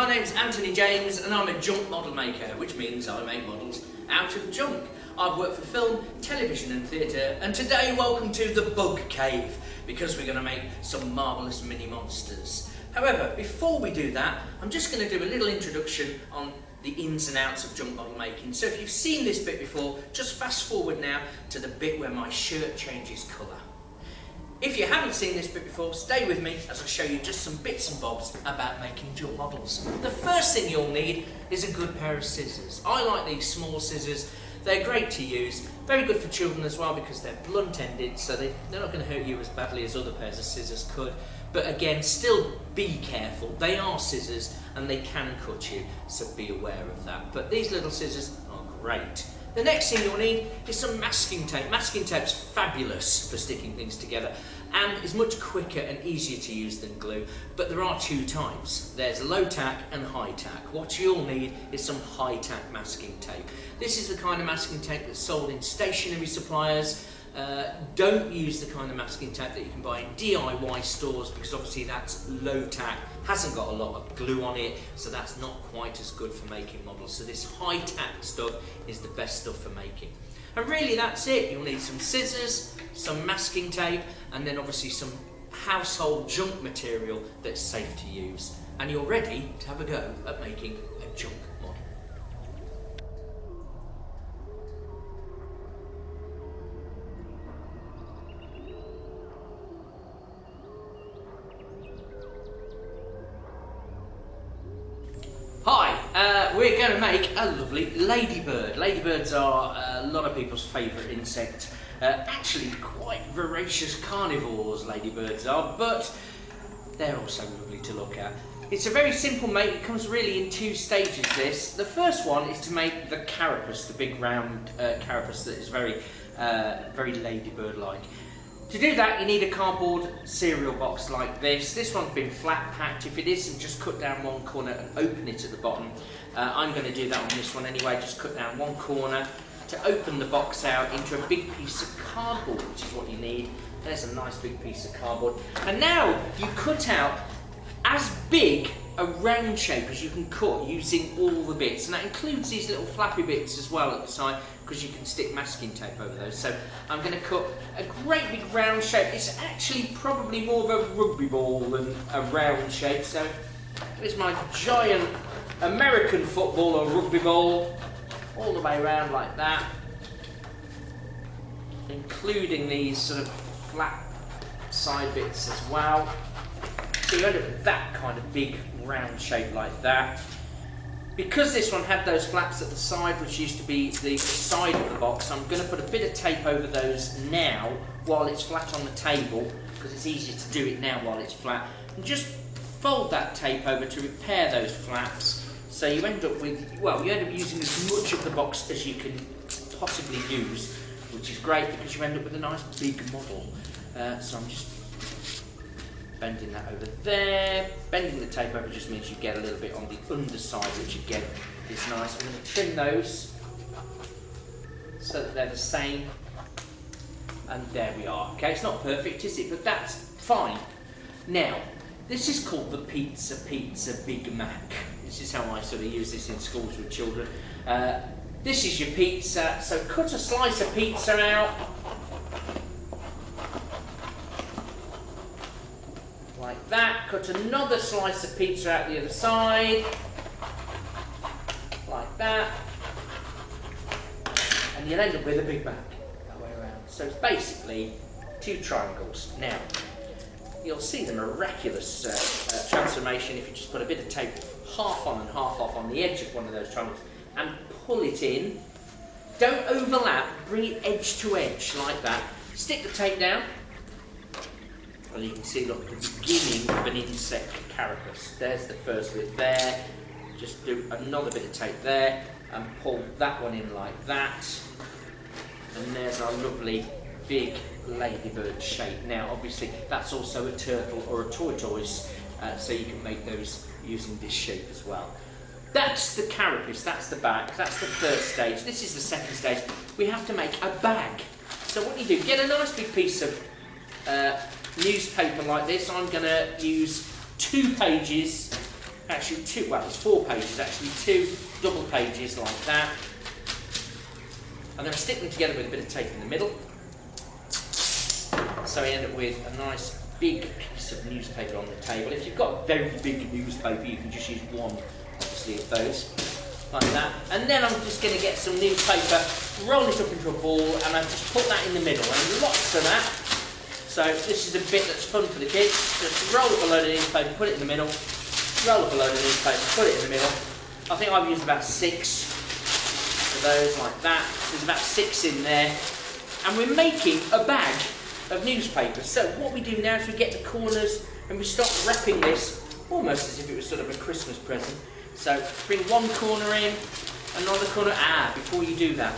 my name's Anthony James and I'm a junk model maker, which means I make models out of junk. I've worked for film, television and theatre, and today welcome to the Bug Cave, because we're going to make some marvellous mini monsters. However, before we do that, I'm just going to do a little introduction on the ins and outs of junk model making. So if you've seen this bit before, just fast forward now to the bit where my shirt changes colour. If you haven't seen this bit before, stay with me as I show you just some bits and bobs about making junk models. The first thing you'll need is a good pair of scissors. I like these small scissors. They're great to use, very good for children as well because they're blunt-ended, so they're not going to hurt you as badly as other pairs of scissors could. But again, still be careful. They are scissors and they can cut you, so be aware of that. But these little scissors are great. The next thing you'll need is some masking tape. Masking tape's fabulous for sticking things together and is much quicker and easier to use than glue, but there are two types. There's low tack and high tack. What you'll need is some high tack masking tape. This is the kind of masking tape that's sold in stationery suppliers. Don't use the kind of masking tape that you can buy in DIY stores because obviously that's low tack, hasn't got a lot of glue on it, so that's not quite as good for making models. So this high tack stuff is the best stuff for making. And really that's it. You'll need some scissors, some masking tape, and then obviously some household junk material that's safe to use. And you're ready to have a go at making a junk model. Hi, we're going to make a lovely ladybird. Ladybirds are a lot of people's favourite insect. Actually quite voracious carnivores, ladybirds are, but they're also lovely to look at. It's a very simple make. It comes really in two stages, this. The first one is to make the carapace, the big round carapace that is very ladybird-like. To do that, you need a cardboard cereal box like this. This one's been flat packed. If it isn't, just cut down one corner and open it at the bottom. I'm going to do that on this one anyway. Just cut down one corner to open the box out into a big piece of cardboard, which is what you need. There's a nice big piece of cardboard. And now you cut out as big a round shape as you can cut using all the bits. And that includes these little flappy bits as well at the side, because you can stick masking tape over those. So I'm going to cut a great big round shape. It's actually probably more of a rugby ball than a round shape. So here's my giant American football or rugby ball, all the way around like that, including these sort of flat side bits as well. So you end up with that kind of big round shape like that. Because this one had those flaps at the side, which used to be the side of the box, I'm going to put a bit of tape over those now while it's flat on the table, because it's easier to do it now while it's flat. And just fold that tape over to repair those flaps. So you end up with, well, you end up using as much of the box as you can possibly use, which is great because you end up with a nice big model. So I'm just bending that over there. Bending the tape over just means you get a little bit on the underside, which again is nice. I'm going to trim those so that they're the same. And there we are. Okay, it's not perfect, is it? But that's fine. Now, this is called the Pizza Big Mac. This is how I sort of use this in schools with children. This is your pizza. So cut a slice of pizza out. Like that. Cut another slice of pizza out the other side. Like that. And you'll end up with a Big Mac that way around. So it's basically two triangles. Now, you'll see the miraculous transformation if you just put a bit of tape half on and half off on the edge of one of those triangles and pull it in. Don't overlap, bring it edge to edge like that. Stick the tape down. Well, you can see, look, the beginning of an insect carapace. There's the first bit there. Just do another bit of tape there and pull that one in like that. And there's our lovely big ladybird shape. Now, obviously, that's also a turtle or a tortoise, so you can make those using this shape as well. That's the carapace, that's the back, that's the first stage. This is the second stage. We have to make a bag. So what you do, get a nice big piece of newspaper like this. I'm going to use 2 pages actually two, well, it's 4 pages actually, 2 double pages like that. I'm going to stick them together with a bit of tape in the middle. So we end up with a nice big piece of newspaper on the table. If you've got a very big newspaper, you can just use one, obviously, of those, like that. And then I'm just going to get some newspaper, roll it up into a ball, and I just put that in the middle, and lots of that. So this is a bit that's fun for the kids. Just roll up a load of newspaper, put it in the middle, roll up a load of newspaper, put it in the middle. I think I've used about 6 of those like that. There's about 6 in there. And we're making a bag of newspaper. So what we do now is we get the corners and we start wrapping this almost as if it was sort of a Christmas present. So bring one corner in, another corner. Before you do that,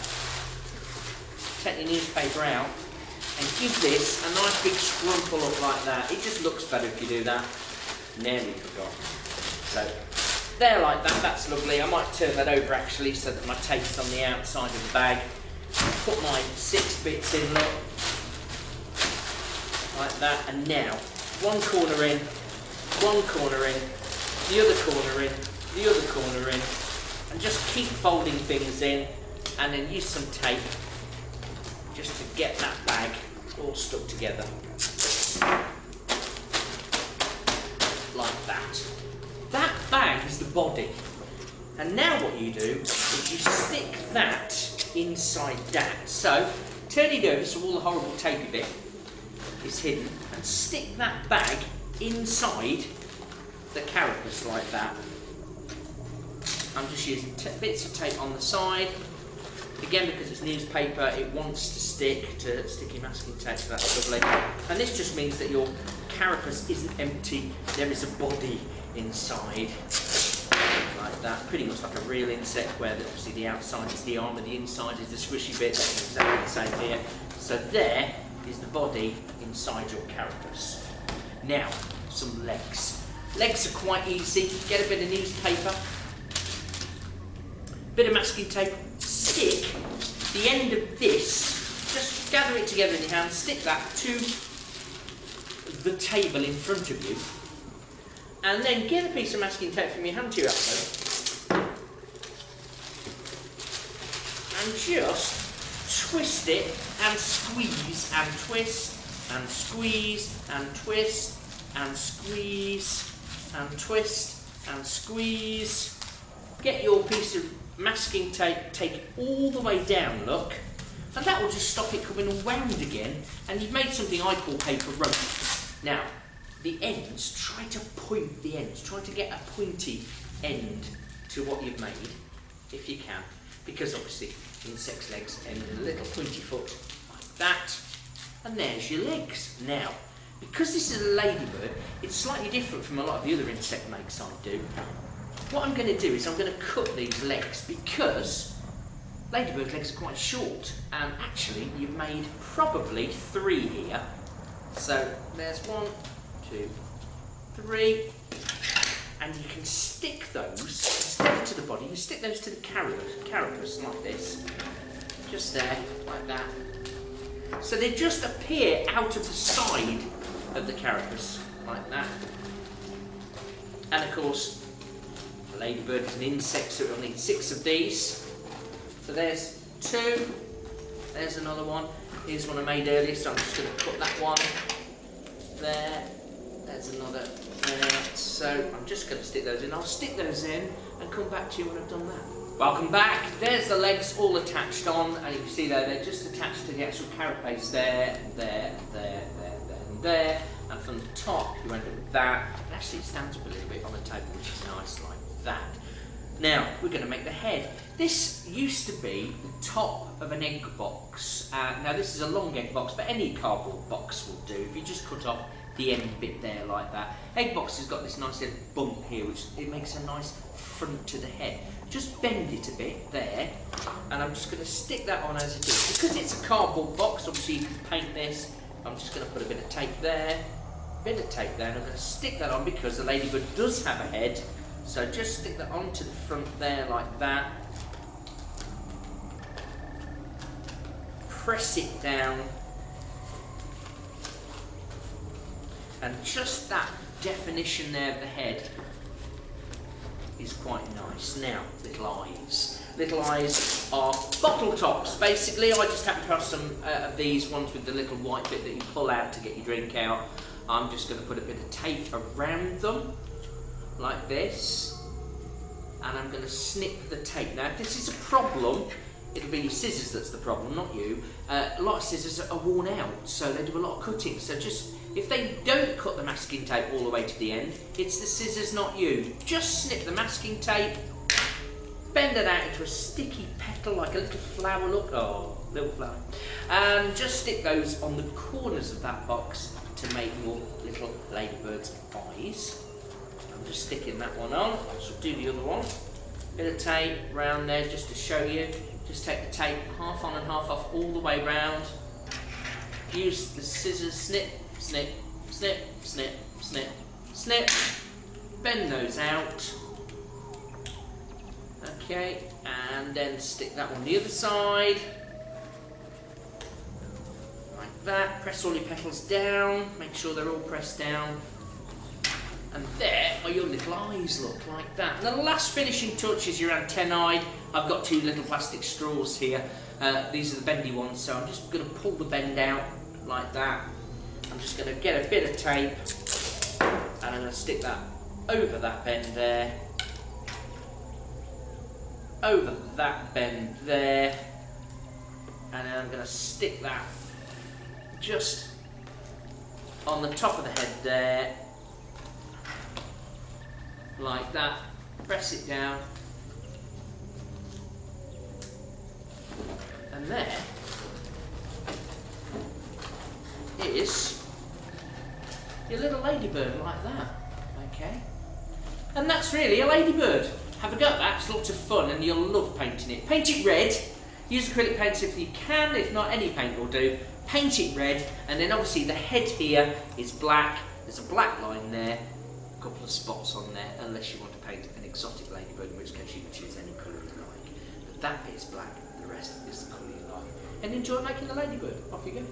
take your newspaper out and give this a nice big scrumple up like that. It just looks better if you do that. Nearly forgot. So there like that, that's lovely. I might turn that over actually so that my tape's on the outside of the bag. Put my 6 bits in, look. Like that, and now one corner in, one corner in, the other corner in, the other corner in, and just keep folding things in, and then use some tape just to get that bag all stuck together. Like that. That bag is the body. And now what you do is you stick that inside that. So turn it over so all the horrible tapey bit is hidden, and stick that bag inside the carapace like that. I'm just using bits of tape on the side. Again, because it's newspaper, it wants to stick to sticky masking tape, so that's lovely. And this just means that your carapace isn't empty, there is a body inside. Like that, pretty much like a real insect, where obviously the outside is the arm and the inside is the squishy bit. That's exactly the same here. So there is the body inside your carapace. Now, some legs. Legs are quite easy. Get a bit of newspaper, bit of masking tape, stick the end of this, just gather it together in your hand, stick that to the table in front of you, and then get a piece of masking tape from your hand to your elbow, and just twist it and squeeze and twist and squeeze and twist and squeeze and twist and squeeze. Get your piece of masking tape, take it all the way down, look, and that will just stop it coming around again, and you've made something I call paper rope. Now, the ends, try to point the ends, try to get a pointy end to what you've made, if you can, because obviously insects' legs end in a little pointy foot like that, and there's your legs. Now, because this is a ladybird, it's slightly different from a lot of the other insect makes I do. What I'm going to do is I'm going to cut these legs, because ladybird legs are quite short, and actually you've made probably 3 here. So there's 1, 2, 3, and you can stick those instead to the body. You stick those to the carapace like this, just there, like that. So they just appear out of the side of the carapace, like that. And of course, ladybird is an insect, so it'll need 6 of these. So there's 2, there's another one. Here's one I made earlier, so I'm just going to put that one there. There's another there. So I'm just going to stick those in. I'll stick those in and come back to you when I've done that. Welcome back. There's the legs all attached on, and you can see there, they're just attached to the actual carapace there, there, there, there, there, and there. And from the top, you end up with that. And actually, it stands up a little bit on the table, which is nice, like that. Now, we're going to make the head. This used to be the top of an egg box. Now, this is a long egg box, but any cardboard box will do. If you just cut off the end bit there like that. Egg box has got this nice little bump here, which it makes a nice front to the head. Just bend it a bit there, and I'm just going to stick that on as it is. Because it's a cardboard box, obviously you can paint this. I'm just going to put a bit of tape there, bit of tape there, and I'm going to stick that on because the ladybird does have a head. So just stick that onto the front there like that. Press it down. And just that definition there of the head is quite nice. Now, little eyes. Little eyes are bottle tops. Basically, I just happen to have some of these ones with the little white bit that you pull out to get your drink out. I'm just going to put a bit of tape around them, like this. And I'm going to snip the tape. Now, if this is a problem, it'll be your scissors that's the problem, not you. A lot of scissors are worn out, so they do a lot of cutting. So just, if they don't cut the masking tape all the way to the end, it's the scissors, not you. Just snip the masking tape, bend it out into a sticky petal, like a little flower look. Oh, little flower. And just stick those on the corners of that box to make your little ladybird's eyes. I'm just sticking that one on. So do the other one. Bit of tape round there just to show you. Just take the tape half on and half off all the way round. Use the scissors, snip, snip, snip, snip, snip, snip. Bend those out. Okay, and then stick that on the other side. Like that. Press all your petals down. Make sure they're all pressed down. And there are your little eyes, look, like that. And the last finishing touch is your antennae. I've got 2 little plastic straws here. These are the bendy ones, so I'm just going to pull the bend out like that. I'm just going to get a bit of tape and I'm going to stick that over that bend there. Over that bend there. And then I'm going to stick that just on the top of the head there. Like that, press it down, and there is your little ladybird like that, okay? And that's really a ladybird. Have a go at that, it's lots of fun and you'll love painting it. Paint it red, use acrylic paint if you can, if not any paint will do. Paint it red, and then obviously the head here is black, there's a black line there. Couple of spots on there, unless you want to paint an exotic ladybird, in which case you can choose any colour you like. But that bit is black, the rest is the colour you like. And enjoy making the ladybird. Off you go.